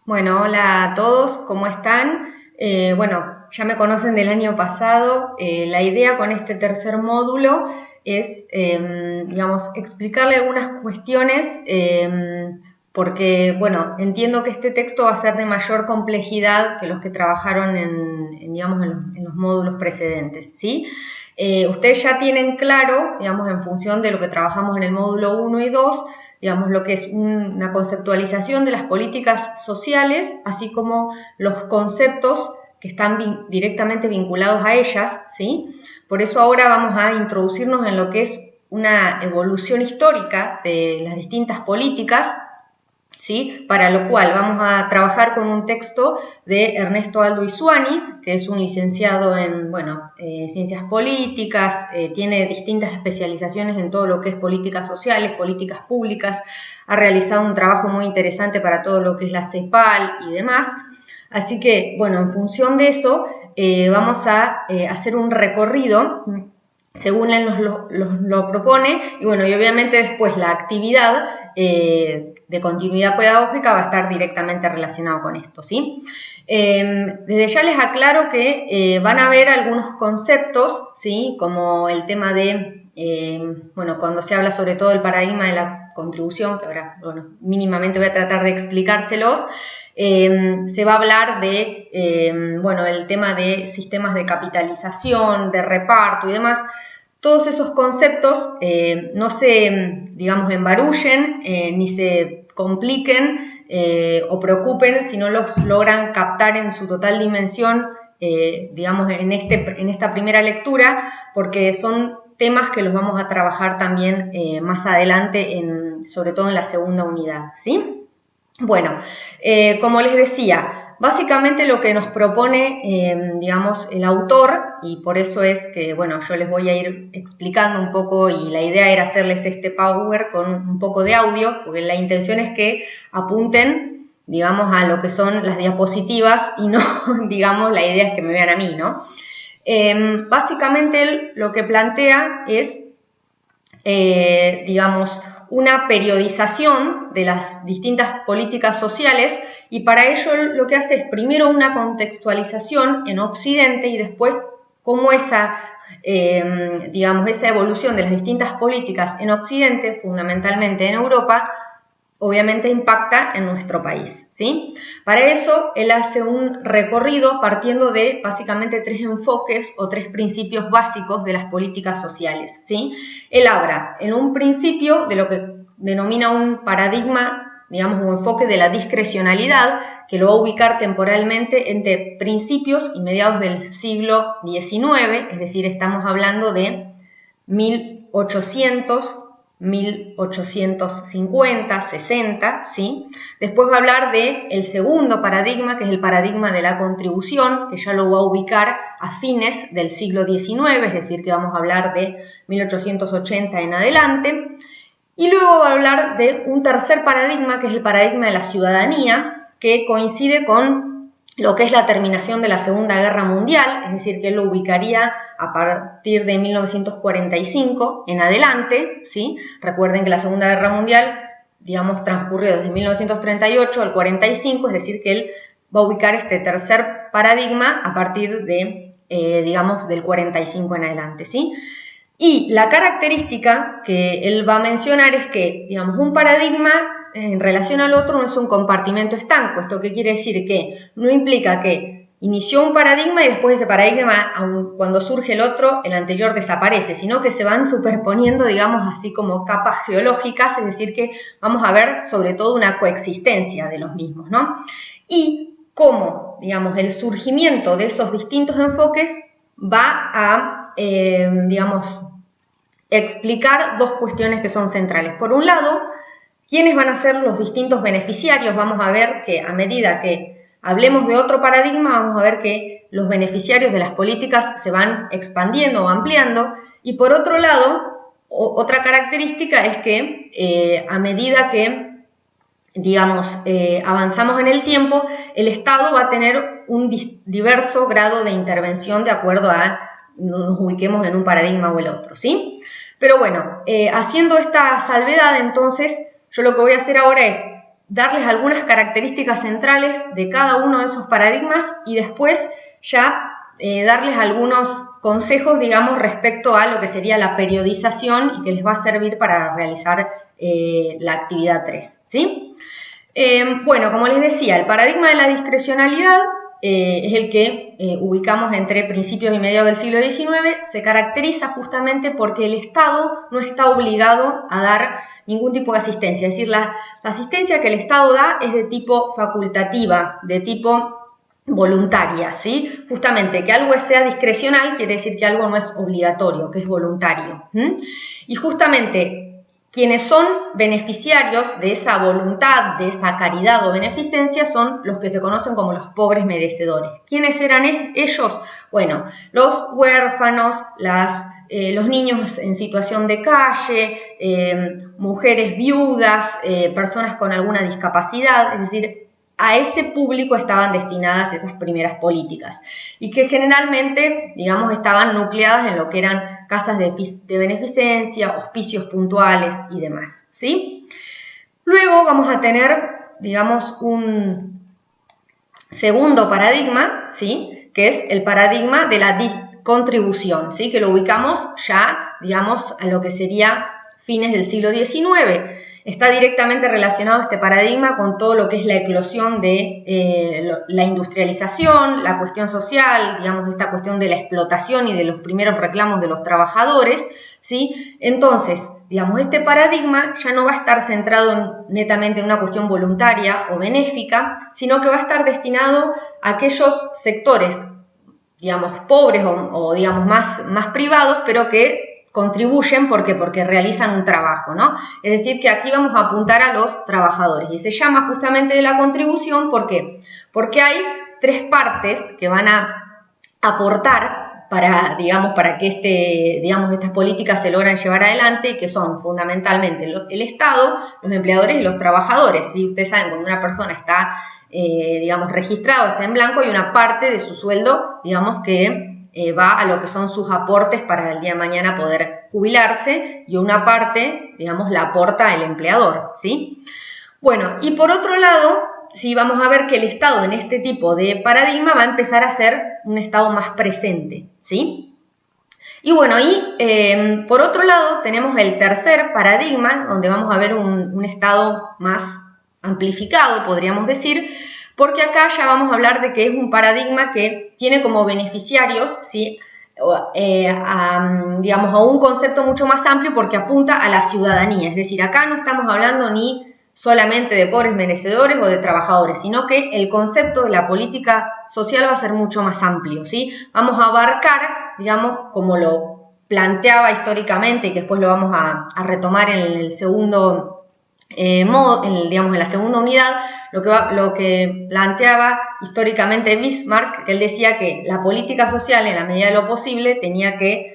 Bueno, hola a todos, ¿cómo están? Bueno, ya me conocen del año pasado. La idea con este tercer módulo es, digamos, explicarle algunas cuestiones, porque, bueno, entiendo que este texto va a ser de mayor complejidad que los que trabajaron digamos, en los módulos precedentes, ¿sí? Ustedes ya tienen claro, digamos, en función de lo que trabajamos en el módulo 1 y 2, digamos, lo que es una conceptualización de las políticas sociales, así como los conceptos que están directamente vinculados a ellas, ¿sí? Por eso ahora vamos a introducirnos en lo que es una evolución histórica de las distintas políticas, ¿sí? Para lo cual vamos a trabajar con un texto de Ernesto Aldo Isuani, que es un licenciado en ciencias políticas, tiene distintas especializaciones en todo lo que es políticas sociales, políticas públicas, ha realizado un trabajo muy interesante para todo lo que es la CEPAL y demás. Así que, bueno, en función de eso, vamos a hacer un recorrido según él lo propone, y bueno, y obviamente después la actividad de continuidad pedagógica va a estar directamente relacionado con esto, ¿sí? Desde ya les aclaro que van a haber algunos conceptos, ¿sí? Como el tema de, cuando se habla sobre todo del paradigma de la contribución, que ahora, mínimamente voy a tratar de explicárselos. Se va a hablar de, el tema de sistemas de capitalización, de reparto y demás. Todos esos conceptos no se, digamos, embarullen ni se compliquen o preocupen si no los logran captar en su total dimensión, digamos, en esta primera lectura, porque son temas que los vamos a trabajar también más adelante, sobre todo en la segunda unidad, ¿sí? Bueno, como les decía, básicamente lo que nos propone, digamos, el autor, y por eso es que, bueno, yo les voy a ir explicando un poco, y la idea era hacerles este PowerPoint con un poco de audio, porque la intención es que apunten, digamos, a lo que son las diapositivas y no, digamos, la idea es que me vean a mí, ¿no? Básicamente él lo que plantea es, digamos, una periodización de las distintas políticas sociales, y para ello lo que hace es primero una contextualización en Occidente y después cómo digamos, esa evolución de las distintas políticas en Occidente, fundamentalmente en Europa, obviamente impacta en nuestro país, ¿sí? Para eso, él hace un recorrido partiendo de básicamente tres enfoques o tres principios básicos de las políticas sociales, ¿sí? Él habla en un principio de lo que denomina un paradigma, digamos, un enfoque de la discrecionalidad, que lo va a ubicar temporalmente entre principios y mediados del siglo XIX, es decir, estamos hablando de 1800, 1850, 60, ¿sí? Después va a hablar del segundo paradigma, que es el paradigma de la contribución, que ya lo va a ubicar a fines del siglo XIX, es decir, que vamos a hablar de 1880 en adelante. Y luego va a hablar de un tercer paradigma, que es el paradigma de la ciudadanía, que coincide con lo que es la terminación de la Segunda Guerra Mundial, es decir, que él lo ubicaría a partir de 1945 en adelante, ¿sí? Recuerden que la Segunda Guerra Mundial, digamos, transcurrió desde 1938 al 45, es decir, que él va a ubicar este tercer paradigma a partir de, digamos, del 45 en adelante, ¿sí? Y la característica que él va a mencionar es que, digamos, un paradigma en relación al otro no es un compartimento estanco. ¿Esto qué quiere decir? Que no implica que inició un paradigma y después de ese paradigma, cuando surge el otro, el anterior desaparece, sino que se van superponiendo, digamos, así como capas geológicas, es decir, que vamos a ver sobre todo una coexistencia de los mismos, ¿no? Y cómo, digamos, el surgimiento de esos distintos enfoques va a, digamos, explicar dos cuestiones que son centrales. Por un lado, ¿quiénes van a ser los distintos beneficiarios? Vamos a ver que a medida que hablemos de otro paradigma, vamos a ver que los beneficiarios de las políticas se van expandiendo o ampliando. Y por otro lado, otra característica es que a medida que, digamos, avanzamos en el tiempo, el Estado va a tener un diverso grado de intervención de acuerdo a nos ubiquemos en un paradigma o el otro, ¿sí? Pero bueno, haciendo esta salvedad, entonces, yo lo que voy a hacer ahora es, darles algunas características centrales de cada uno de esos paradigmas y después ya darles algunos consejos, digamos, respecto a lo que sería la periodización y que les va a servir para realizar la actividad 3, ¿sí? Bueno, como les decía, el paradigma de la discrecionalidad es el que ubicamos entre principios y mediados del siglo XIX, se caracteriza justamente porque el Estado no está obligado a dar ningún tipo de asistencia, es decir, la asistencia que el Estado da es de tipo facultativa, de tipo voluntaria, ¿sí? Justamente que algo sea discrecional quiere decir que algo no es obligatorio, que es voluntario. Y justamente quienes son beneficiarios de esa voluntad, de esa caridad o beneficencia son los que se conocen como los pobres merecedores. ¿Quiénes eran ellos? Bueno, los huérfanos, los niños en situación de calle, mujeres viudas, personas con alguna discapacidad, es decir, a ese público estaban destinadas esas primeras políticas y que generalmente, digamos, estaban nucleadas en lo que eran casas de beneficencia, hospicios puntuales y demás, ¿sí? Luego vamos a tener, digamos, un segundo paradigma, ¿sí? Que es el paradigma de la contribución, ¿sí? Que lo ubicamos ya, digamos, a lo que sería fines del siglo XIX. Está directamente relacionado este paradigma con todo lo que es la eclosión de la industrialización, la cuestión social, digamos, esta cuestión de la explotación y de los primeros reclamos de los trabajadores, ¿sí? Entonces, digamos, este paradigma ya no va a estar centrado netamente en una cuestión voluntaria o benéfica, sino que va a estar destinado a aquellos sectores, digamos, pobres o digamos, más privados, pero que contribuyen porque realizan un trabajo, ¿no? Es decir, que aquí vamos a apuntar a los trabajadores y se llama justamente de la contribución, ¿por qué? Porque hay tres partes que van a aportar para que estas políticas se logran llevar adelante y que son fundamentalmente el Estado, los empleadores y los trabajadores. ¿Sí? Ustedes saben, cuando una persona está, registrado, está en blanco, hay una parte de su sueldo, digamos, que va a lo que son sus aportes para el día de mañana poder jubilarse y una parte, digamos, la aporta el empleador, ¿sí? Bueno, y por otro lado, sí vamos a ver que el Estado en este tipo de paradigma va a empezar a ser un Estado más presente, ¿sí? Y bueno, por otro lado tenemos el tercer paradigma, donde vamos a ver un Estado más amplificado, podríamos decir, porque acá ya vamos a hablar de que es un paradigma que tiene como beneficiarios, ¿sí? A un concepto mucho más amplio porque apunta a la ciudadanía, es decir, acá no estamos hablando ni solamente de pobres merecedores o de trabajadores, sino que el concepto de la política social va a ser mucho más amplio, ¿sí? Vamos a abarcar, digamos, como lo planteaba históricamente y que después lo vamos a retomar en el segundo modo, en la segunda unidad, lo que planteaba históricamente Bismarck, que él decía que la política social, en la medida de lo posible, tenía que,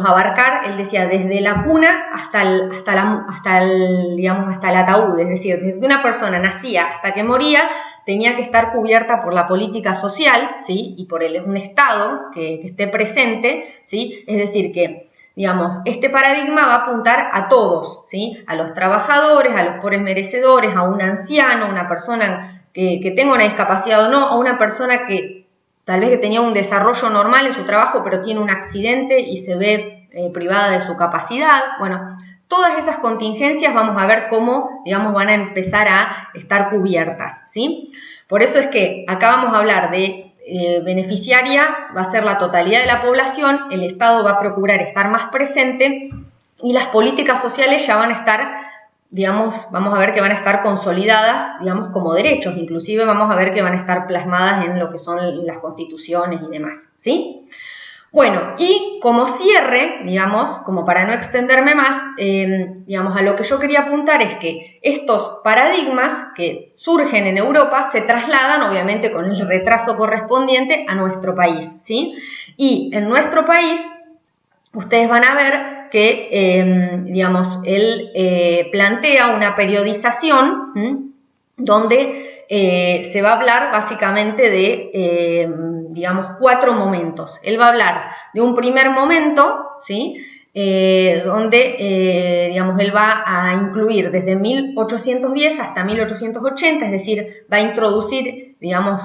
abarcar, él decía, desde la cuna hasta el ataúd, es decir, desde que una persona nacía hasta que moría, tenía que estar cubierta por la política social, ¿sí? Y por un Estado que esté presente, ¿sí? Es decir, que digamos, este paradigma va a apuntar a todos, ¿sí? A los trabajadores, a los pobres merecedores, a un anciano, a una persona que tenga una discapacidad o no, a una persona que tal vez que tenía un desarrollo normal en su trabajo, pero tiene un accidente y se ve privada de su capacidad. Bueno, todas esas contingencias vamos a ver cómo, digamos, van a empezar a estar cubiertas, ¿sí? Por eso es que acá vamos a hablar de beneficiaria va a ser la totalidad de la población, el Estado va a procurar estar más presente y las políticas sociales ya van a estar, digamos, vamos a ver que van a estar consolidadas, digamos, como derechos, inclusive vamos a ver que van a estar plasmadas en lo que son las constituciones y demás, ¿sí? Bueno, y como cierre, digamos, como para no extenderme más, a lo que yo quería apuntar es que estos paradigmas que surgen en Europa se trasladan, obviamente, con el retraso correspondiente a nuestro país, ¿sí? Y en nuestro país, ustedes van a ver que, él plantea una periodización, donde se va a hablar básicamente de, 4 momentos. Él va a hablar de un primer momento, ¿sí? donde, digamos, él va a incluir desde 1810 hasta 1880, es decir, va a introducir, digamos,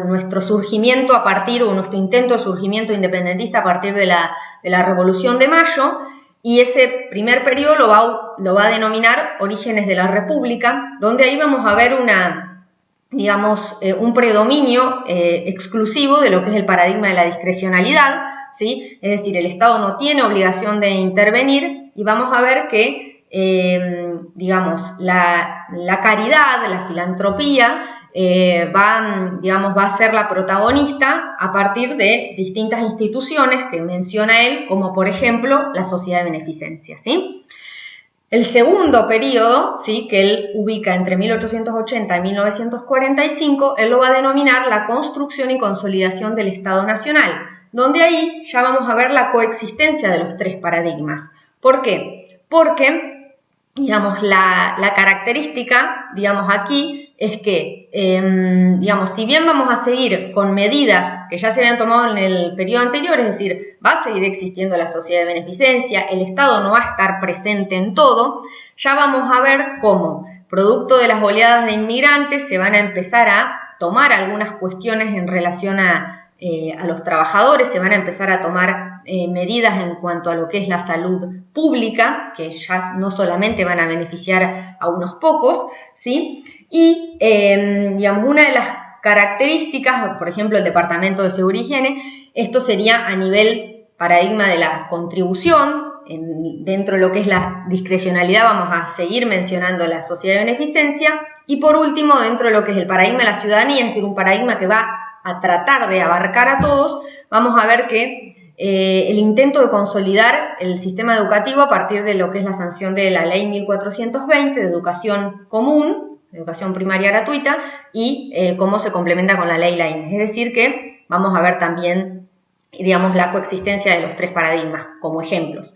nuestro surgimiento a partir, o nuestro intento de surgimiento independentista a partir de la Revolución de Mayo, y ese primer periodo lo va a denominar Orígenes de la República, donde ahí vamos a ver un predominio exclusivo de lo que es el paradigma de la discrecionalidad, ¿sí? Es decir, el Estado no tiene obligación de intervenir, y vamos a ver que, la caridad, la filantropía, va a ser la protagonista a partir de distintas instituciones que menciona él, como por ejemplo la Sociedad de Beneficencia, ¿sí? El segundo periodo, ¿sí?, que él ubica entre 1880 y 1945, él lo va a denominar la construcción y consolidación del Estado Nacional, donde ahí ya vamos a ver la coexistencia de los tres paradigmas. ¿Por qué? Porque, digamos, la característica, digamos, aquí es que, si bien vamos a seguir con medidas que ya se habían tomado en el periodo anterior, es decir, va a seguir existiendo la sociedad de beneficencia, el Estado no va a estar presente en todo, ya vamos a ver cómo, producto de las oleadas de inmigrantes, se van a empezar a tomar algunas cuestiones en relación a los trabajadores, se van a empezar a tomar medidas en cuanto a lo que es la salud pública, que ya no solamente van a beneficiar a unos pocos, ¿sí? Y, una de las características, por ejemplo, el Departamento de Seguridad y Higiene, esto sería a nivel paradigma de la contribución. Dentro de lo que es la discrecionalidad vamos a seguir mencionando la sociedad de beneficencia, y por último, dentro de lo que es el paradigma de la ciudadanía, es decir, un paradigma que va a tratar de abarcar a todos, vamos a ver que el intento de consolidar el sistema educativo a partir de lo que es la sanción de la Ley 1420 de educación común, educación primaria gratuita, y cómo se complementa con la Ley Laínez. Es decir que vamos a ver también, digamos, la coexistencia de los tres paradigmas como ejemplos.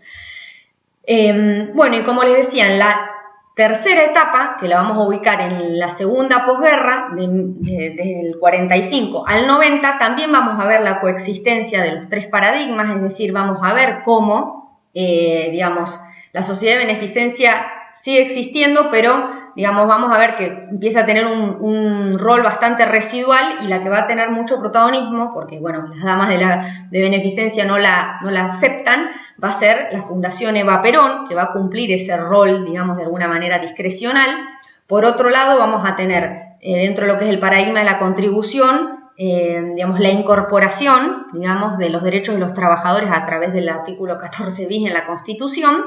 Y como les decía, en la tercera etapa, que la vamos a ubicar en la segunda posguerra, desde el 45 al 90, también vamos a ver la coexistencia de los tres paradigmas, es decir, vamos a ver cómo, la sociedad de beneficencia sigue existiendo, pero, vamos a ver que empieza a tener un rol bastante residual, y la que va a tener mucho protagonismo, porque, las damas de beneficencia no la aceptan, va a ser la Fundación Eva Perón, que va a cumplir ese rol, de alguna manera discrecional. Por otro lado, vamos a tener, dentro de lo que es el paradigma de la contribución, la incorporación, de los derechos de los trabajadores a través del artículo 14 bis en la Constitución.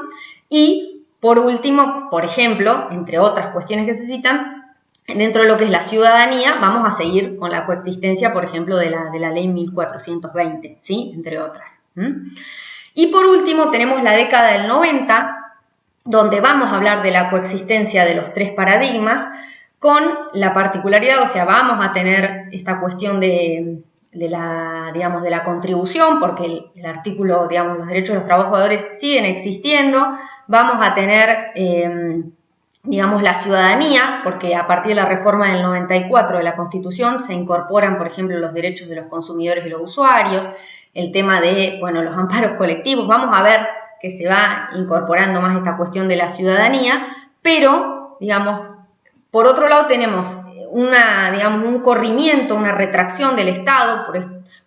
Y, por último, por ejemplo, entre otras cuestiones que se citan, dentro de lo que es la ciudadanía, vamos a seguir con la coexistencia, por ejemplo, de la Ley 1420, ¿sí?, entre otras. Y por último tenemos la década del 90, donde vamos a hablar de la coexistencia de los tres paradigmas, con la particularidad, o sea, vamos a tener esta cuestión de la contribución, porque el artículo, los derechos de los trabajadores siguen existiendo. Vamos a tener, la ciudadanía, porque a partir de la reforma del 94 de la Constitución se incorporan, por ejemplo, los derechos de los consumidores y los usuarios, el tema de, los amparos colectivos. Vamos a ver que se va incorporando más esta cuestión de la ciudadanía, pero, por otro lado tenemos un corrimiento, una retracción del Estado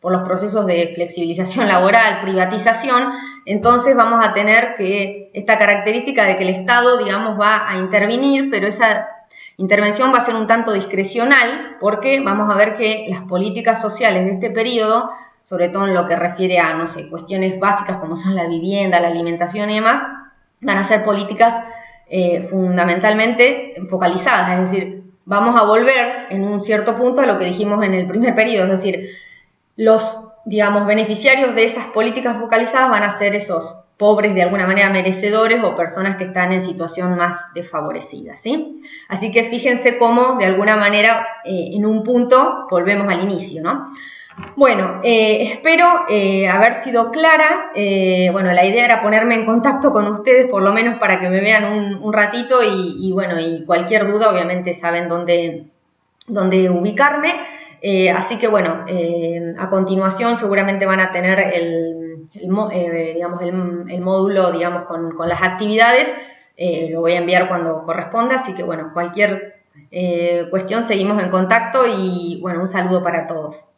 por los procesos de flexibilización laboral, privatización. Entonces vamos a tener esta característica de que el Estado, va a intervenir, pero esa intervención va a ser un tanto discrecional, porque vamos a ver que las políticas sociales de este periodo, sobre todo en lo que refiere a, cuestiones básicas como son la vivienda, la alimentación y demás, van a ser políticas fundamentalmente focalizadas, es decir, vamos a volver en un cierto punto a lo que dijimos en el primer periodo, es decir, los, beneficiarios de esas políticas focalizadas van a ser esos pobres, de alguna manera merecedores, o personas que están en situación más desfavorecida, ¿sí? Así que fíjense cómo, de alguna manera, en un punto volvemos al inicio, ¿no? Bueno, espero haber sido clara. La idea era ponerme en contacto con ustedes, por lo menos para que me vean un ratito, y cualquier duda, obviamente saben dónde ubicarme. Así que a continuación seguramente van a tener digamos, el módulo, digamos, con las actividades. Lo voy a enviar cuando corresponda, así que bueno, cualquier cuestión seguimos en contacto y bueno, un saludo para todos.